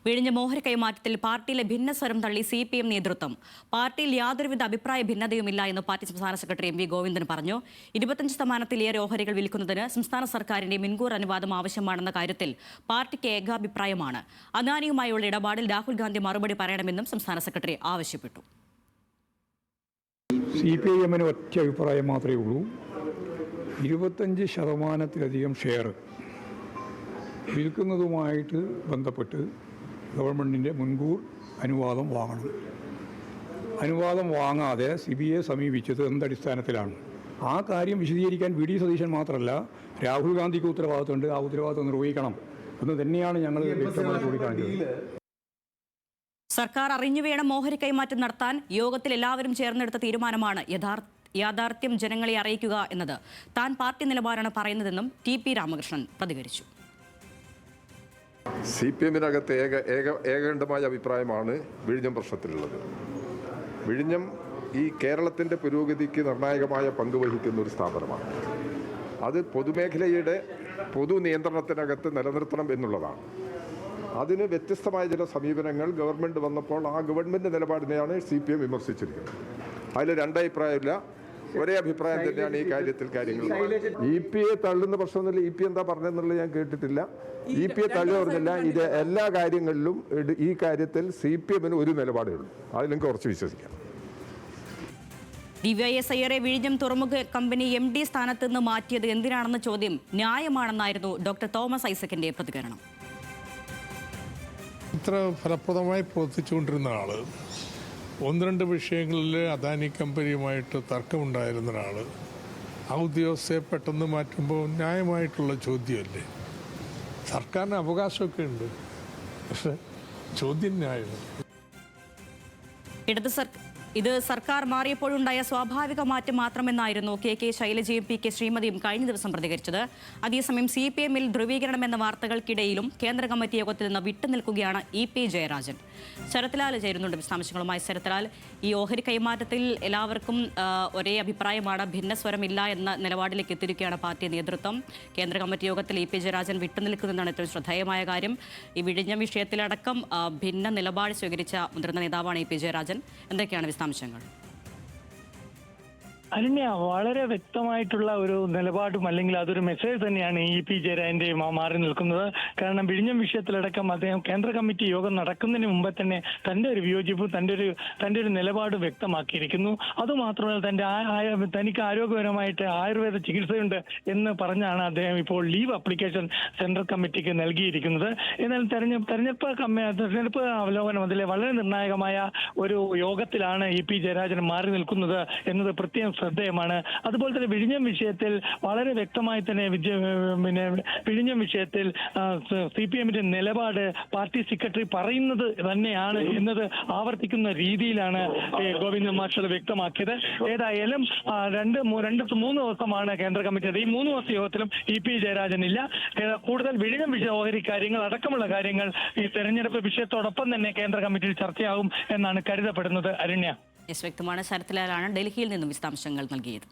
വിഴിഞ്ഞം ഓഹരി കൈമാറ്റത്തിൽ പാർട്ടിയിലെ ഭിന്നസ്വരം തള്ളി CPM നേതൃത്വം. പാർട്ടിയിൽ യാതൊരുവിധ അഭിപ്രായ ഭിന്നതയുമില്ല എന്ന് പാർട്ടി സംസ്ഥാന സെക്രട്ടറി MV ഗോവിന്ദൻ പറഞ്ഞു. 25% ഓഹരികൾ വിൽക്കുന്നതിന് സംസ്ഥാന സർക്കാരിന്റെ മുൻകൂർ അനുവാദം ആവശ്യമാണെന്ന കാര്യത്തിൽ പാർട്ടിക്ക് ഏകാഭിപ്രായമാണ്. അദാനിയുമായുള്ള ഇടപാടിൽ രാഹുൽ ഗാന്ധി മറുപടി പറയണമെന്നും സംസ്ഥാന സെക്രട്ടറി ആവശ്യപ്പെട്ടു. CPIM-ന് ഒറ്റ അഭിപ്രായം മാത്രമേ ഉള്ളൂ. 25%-ലധികം ഷെയർ വിൽക്കുന്നതുമായിട്ട് ബന്ധപ്പെട്ട് ഗവൺമെൻറ്റിൻ്റെ മുൻകൂർ അനുവാദം വാങ്ങണം. അനുവാദം വാങ്ങാതെ CBIയെ സമീപിച്ചത് എന്തടിസ്ഥാനത്തിലാണ്? ആ കാര്യം വിശദീകരിക്കാൻ VD സതീശൻ മാത്രമല്ല, രാഹുൽ ഗാന്ധിക്ക് ഉത്തരവാദിത്തമുണ്ട്. ആ ഉത്തരവാദിത്തം നിർവഹിക്കണം എന്ന് തന്നെയാണ് ഞങ്ങൾ വ്യക്തമായി ചൂണ്ടിക്കാണിച്ചത്. സർക്കാർ അറിഞ്ഞു വേണം ഓഹരി കൈമാറ്റം നടത്താൻ. യോഗത്തിൽ എല്ലാവരും ചേർന്നെടുത്ത തീരുമാനമാണ് യാഥാർത്ഥ്യം ജനങ്ങളെ അറിയിക്കുക എന്നത്. താൻ പാർട്ടി നിലപാടാണ് പറയുന്നതെന്നും TP രാമകൃഷ്ണൻ പ്രതികരിച്ചു. CPM-നകത്ത് ഏകകണ്ഠമായ അഭിപ്രായമാണ് വിഴിഞ്ഞം പ്രശ്നത്തിലുള്ളത്. വിഴിഞ്ഞം ഈ കേരളത്തിൻ്റെ പുരോഗതിക്ക് നിർണായകമായ പങ്ക് വഹിക്കുന്ന ഒരു സ്ഥാപനമാണ്. അത് പൊതുമേഖലയുടെ പൊതു നിയന്ത്രണത്തിനകത്ത് നിലനിർത്തണം എന്നുള്ളതാണ്. അതിന് വ്യത്യസ്തമായ ചില സമീപനങ്ങൾ ഗവൺമെൻറ് വന്നപ്പോൾ ആ ഗവൺമെൻറ് നിലപാടിനെയാണ് CPM വിമർശിച്ചിരിക്കുന്നത്. അതിൽ രണ്ടഭിപ്രായമില്ല, ഒരേ അഭിപ്രായം തന്നെയാണ് ഈ കാര്യത്തിൽ കാര്യങ്ങൾ. EPയെ തള്ളുന്ന പ്രശ്നമൊന്നുമില്ല. EP എന്താ പറഞ്ഞതെന്നുള്ളത് ഞാൻ കേട്ടിട്ടില്ല. EPയെ തള്ളി പറഞ്ഞില്ല. ഇത് എല്ലാ കാര്യങ്ങളിലും ഈ കാര്യത്തിൽ CPM-ന് ഒരു നിലപാടേ ഉള്ളൂ. അതിൽ എനിക്ക് കുറച്ച് വിശ്വസിക്കാം. DYSIയെ വിഴിഞ്ഞം തുറമുഖ കമ്പനി MD സ്ഥാനത്ത് നിന്ന് മാറ്റിയത് എന്തിനാണെന്ന ചോദ്യം ന്യായമാണെന്നായിരുന്നു ഡോക്ടർ തോമസ് ഐസക്കിന്റെ പ്രതികരണം. ഇത്ര ഫലപ്രദമായി പ്രവർത്തിച്ചുകൊണ്ടിരുന്ന ആള്, 1-2 വിഷയങ്ങളിൽ അദാനി കമ്പനിയുമായിട്ട് തർക്കമുണ്ടായിരുന്ന ഒരാൾ ആ ഉദ്യോഗസ്ഥയെ പെട്ടെന്ന് മാറ്റുമ്പോൾ ന്യായമായിട്ടുള്ള ചോദ്യമല്ലേ? സർക്കാരിന് അവകാശമൊക്കെ ഉണ്ട്, പക്ഷെ ചോദ്യം ന്യായമാണ്. ഇത് സർക്കാർ മാറിയപ്പോഴുണ്ടായ സ്വാഭാവിക മാറ്റം മാത്രമെന്നായിരുന്നു KK ശൈലജയും PK ശ്രീമതിയും കഴിഞ്ഞ ദിവസം പ്രതികരിച്ചത്. അതേസമയം CPM-ൽ ധ്രുവീകരണമെന്ന വാർത്തകൾക്കിടയിലും കേന്ദ്ര കമ്മിറ്റി യോഗത്തിൽ നിന്ന് വിട്ടുനിൽക്കുകയാണ് EP ജയരാജൻ. ശരത്ലാൽ ചേരുന്നുണ്ട് വിശദാംശങ്ങളുമായി. ശരത്ലാൽ, ഈ ഓഹരി കൈമാറ്റത്തിൽ എല്ലാവർക്കും ഒരേ അഭിപ്രായമാണ്, ഭിന്നസ്വരമില്ല എന്ന നിലപാടിലേക്ക് എത്തിയിരിക്കുകയാണ് പാർട്ടി നേതൃത്വം. കേന്ദ്ര കമ്മിറ്റി യോഗത്തിൽ EP ജയരാജൻ വിട്ടുനിൽക്കുന്നതാണ് ഏറ്റവും ശ്രദ്ധേയമായ കാര്യം. ഈ വിഴിഞ്ഞം വിഷയത്തിലടക്കം ഭിന്ന നിലപാട് സ്വീകരിച്ച മുതിർന്ന നേതാവാണ് EP ജയരാജൻ. എന്തൊക്കെയാണ് വിശദാംശങ്ങൾ? അനന്യ, വളരെ വ്യക്തമായിട്ടുള്ള ഒരു നിലപാടും അല്ലെങ്കിൽ അതൊരു മെസ്സേജ് തന്നെയാണ് EP ജയരാജന്റെ മാറി നിൽക്കുന്നത്. കാരണം വിഴിഞ്ഞം വിഷയത്തിലടക്കം അദ്ദേഹം കേന്ദ്ര കമ്മിറ്റി യോഗം നടക്കുന്നതിന് മുമ്പ് തന്നെ തന്റെ ഒരു വിയോജിപ്പും തന്റെ ഒരു നിലപാട് വ്യക്തമാക്കിയിരിക്കുന്നു. അതുമാത്രമല്ല, തനിക്ക് ആരോഗ്യപരമായിട്ട് ആയുർവേദ ചികിത്സയുണ്ട് എന്ന് പറഞ്ഞാണ് അദ്ദേഹം ഇപ്പോൾ ലീവ് ആപ്ലിക്കേഷൻ സെൻട്രൽ കമ്മിറ്റിക്ക് നൽകിയിരിക്കുന്നത്. എന്നാൽ തെരഞ്ഞെടുപ്പ് അവലോകനം അതിലെ വളരെ നിർണായകമായ ഒരു യോഗത്തിലാണ് EP ജയരാജൻ മാറി നിൽക്കുന്നത് എന്നത് പ്രത്യേകം ശ്രദ്ധേയമാണ്. അതുപോലെ തന്നെ വിഴിഞ്ഞം വിഷയത്തിൽ വളരെ വ്യക്തമായി തന്നെ വിഴിഞ്ഞം വിഷയത്തിൽ CPM-ന്റെ നിലപാട് പാർട്ടി സെക്രട്ടറി പറയുന്നത് തന്നെയാണ് എന്നത് ആവർത്തിക്കുന്ന രീതിയിലാണ് ഗോവിന്ദൻ മാസ്റ്റർ വ്യക്തമാക്കിയത്. ഏതായാലും 2-3 ദിവസമാണ് കേന്ദ്ര കമ്മിറ്റി. ഈ 3 ദിവസ യോഗത്തിലും EP ജയരാജൻ ഇല്ല. കൂടുതൽ വിഴിഞ്ഞം വിഷയ ഓഹരി കാര്യങ്ങൾ അടക്കമുള്ള കാര്യങ്ങൾ ഈ തെരഞ്ഞെടുപ്പ് വിഷയത്തോടൊപ്പം തന്നെ കേന്ദ്ര കമ്മിറ്റിയിൽ ചർച്ചയാകും എന്നാണ് കരുതപ്പെടുന്നത്. അരുണ്യ, വ്യക്തമാണ്. ശരത്ലാലാണ് ഡൽഹിയിൽ നിന്നും വിശദാംശങ്ങൾ നൽകിയത്.